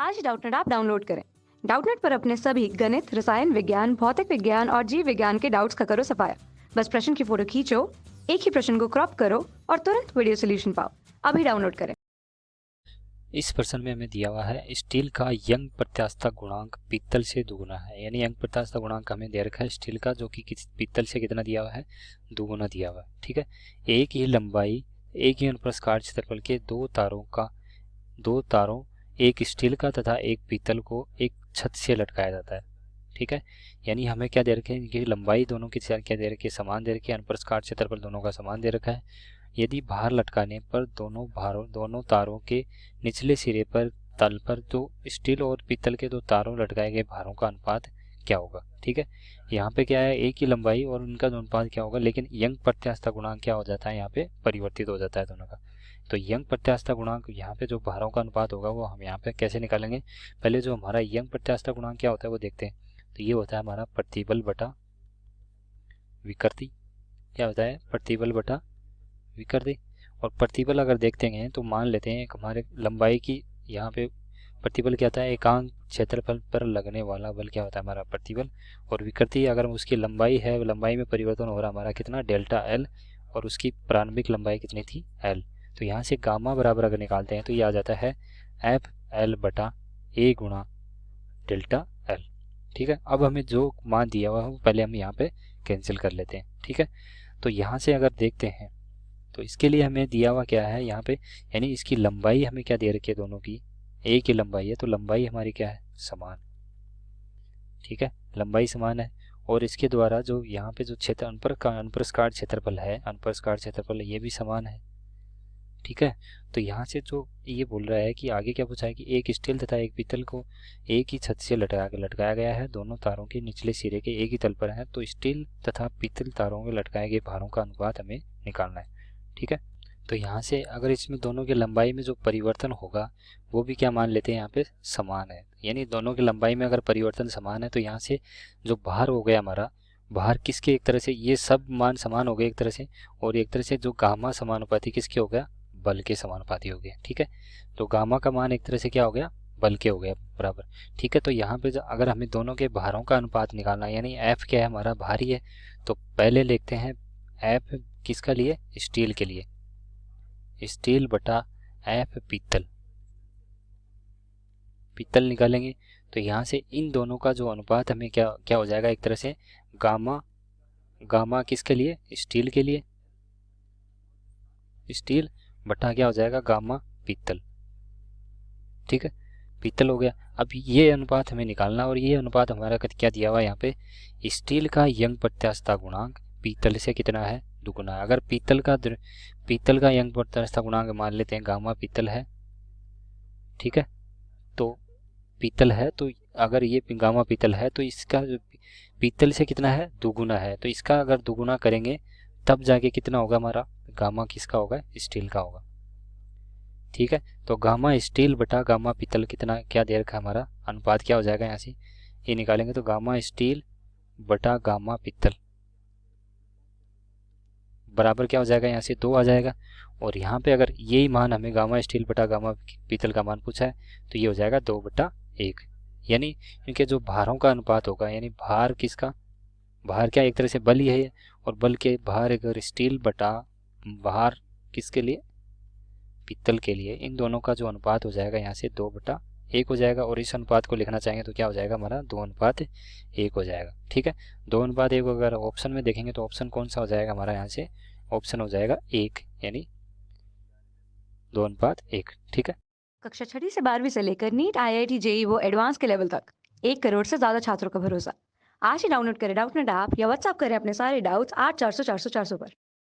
आज ही Doubtnut app download करें। Doubtnut पर अपने सभी गणित, रसायन विज्ञान, भौतिक विज्ञान और जीव विज्ञान के डाउट्स का करो सफाया। बस प्रश्न की फोटो खींचो, एक ही प्रश्न को क्रॉप करो और तुरंत वीडियो सोल्यूशन पाओ। अभी डाउनलोड करें। इस प्रश्न में हमें दिया हुआ है स्टील का यंग प्रत्यास्थता गुणांक पीतल से दुगुना है। यानी यंग प्रत्यास्थता गुणांक हमें दे रखा है स्टील का, जो कि पीतल से कितना दिया हुआ है, दुगुना दिया हुआ है। ठीक है, एक ही लंबाई, एक ही अनुप्रस्थ क्षेत्रफल के दो तारों एक स्टील का तथा एक पीतल को एक छत से लटकाया जाता है। ठीक है, यानी हमें क्या दे रखे हैं कि लंबाई दोनों की क्या दे रखी है, समान दे रखी है, अनुप्रस्थ क्षेत्रफल दोनों का समान दे रखा है। यदि भार लटकाने पर दोनों तारों के निचले सिरे पर तल पर जो स्टील और पीतल के दो तारों लटकाए गए भारों का अनुपात क्या होगा। ठीक है, यहाँ पे क्या है, एक ही लंबाई और उनका अनुपात क्या होगा, लेकिन यंग प्रत्यास्थता गुणांक क्या हो जाता है, यहाँ पे परिवर्तित हो जाता है दोनों का। तो यंग प्रत्यास्थता गुणांक यहाँ पे जो भारों का अनुपात होगा वो हम यहाँ पे कैसे निकालेंगे। पहले जो हमारा यंग प्रत्यास्थता गुणांक क्या होता है वो देखते हैं। तो ये होता है हमारा प्रतिबल बटा विकृति। क्या होता है, प्रतिबल बटा विकृति। और प्रतिबल अगर देखते हैं तो मान लेते हैं हमारे लंबाई की, यहाँ पे प्रतिबल क्या होता है, एकांक क्षेत्रफल पर लगने वाला बल क्या होता है हमारा प्रतिबल। और विकृति अगर उसकी लंबाई है, लंबाई में परिवर्तन हो रहा हमारा कितना, डेल्टा एल, और उसकी प्रारंभिक लंबाई कितनी थी, एल। तो यहाँ से गामा बराबर अगर निकालते हैं तो ये आ जाता है एफ एल बटा ए गुणा डेल्टा एल। ठीक है, अब हमें जो मान दिया हुआ है पहले हम यहाँ पे कैंसिल कर लेते हैं। ठीक है, तो यहाँ से अगर देखते हैं तो इसके लिए हमें दिया हुआ क्या है यहाँ पे, यानी इसकी लंबाई हमें क्या दे रखी है, दोनों की एक ही लंबाई है, तो लंबाई हमारी क्या है, समान। ठीक है, लंबाई समान है। और इसके द्वारा जो यहाँ पे जो क्षेत्र अनुप्रस्थ काट क्षेत्रफल है, अनुप्रस्थ काट क्षेत्रफल ये भी समान है। ठीक है, तो यहाँ से जो ये बोल रहा है कि आगे क्या पूछा है कि एक स्टील तथा एक पीतल को एक ही छत से लटकाया गया है, दोनों तारों के निचले सिरे के एक ही तल पर है, तो स्टील तथा पीतल तारों में लटकाए गए भारों का अनुपात हमें निकालना है। ठीक है, तो यहाँ से अगर इसमें दोनों की लंबाई में जो परिवर्तन होगा वो भी क्या मान लेते हैं, यहाँ पे समान है। यानी दोनों की लंबाई में अगर परिवर्तन समान है तो यहाँ से जो भार हो गया हमारा, भार किसके, एक तरह से ये सब मान समान हो गए एक तरह से, और एक तरह से जो गामा समानुपाती किसके हो गया, बल के समानुपाती हो गया। ठीक है, तो गामा का मान एक तरह से क्या हो गया, बल के हो गया बराबर। ठीक है, तो यहाँ पे अगर हमें दोनों के भारों का अनुपात निकालना है, यानी एफ क्या है हमारा, भारी है, तो पहले लिखते हैं एफ किसका लिए, स्टील के लिए, स्टील बटा एफ पीतल, पीतल निकालेंगे। तो यहाँ से इन दोनों का जो अनुपात हमें क्या क्या हो जाएगा, एक तरह से गामा, गामा किसके लिए, स्टील के लिए, स्टील बटा क्या हो जाएगा, गामा पीतल। ठीक है, पीतल हो गया। अब ये अनुपात हमें निकालना, और ये अनुपात हमारा क्या दिया हुआ है यहाँ पे, स्टील का यंग प्रत्यास्थता गुणांक पीतल से कितना है, दुगुना है। अगर पीतल का यंग प्रत्यास्थता गुणांक मान लेते हैं गामा पीतल है। ठीक है, तो पीतल है, तो अगर ये गामा पीतल है तो इसका पीतल से कितना है, दुगुना है, तो इसका अगर दुगुना करेंगे तब जाके कितना होगा हमारा, गामा किसका होगा, स्टील का होगा। ठीक है, तो गामा स्टील बटा गामा पीतल कितना क्या दे रखा है हमारा, अनुपात क्या हो जाएगा, यहाँ से ये निकालेंगे तो गामा स्टील बटा गामा पीतल बराबर क्या हो जाएगा, यहाँ से 2 आ जाएगा। और यहाँ पे अगर यही मान हमें गामा स्टील बटा गामा पीतल का मान पूछा है तो ये हो जाएगा 2/1। यानी इनके जो भारों का अनुपात होगा, यानी भार किसका, भार क्या एक तरह से बल ही है, और बल के भार अगर स्टील बटा भार किसके लिए, पीतल के लिए, इन दोनों का जो अनुपात हो जाएगा यहाँ से 2/1 हो जाएगा। और इस अनुपात को लिखना चाहेंगे तो क्या हो जाएगा हमारा, 2/1 हो जाएगा। ठीक है, 2/1 अगर ऑप्शन में देखेंगे तो ऑप्शन कौन सा हो जाएगा हमारा, यहाँ से ऑप्शन हो जाएगा 1, यानी 2/1। ठीक है, कक्षा 6 से 12वीं से लेकर नीट, IIT, JEE वो एडवांस के लेवल तक 1 करोड़ से ज्यादा छात्रों का भरोसा। आज ही डाउनलोड करें डाउटनेट ऐप या व्हाट्सएप करें अपने सारे डाउट्स 8400 400 400 पर।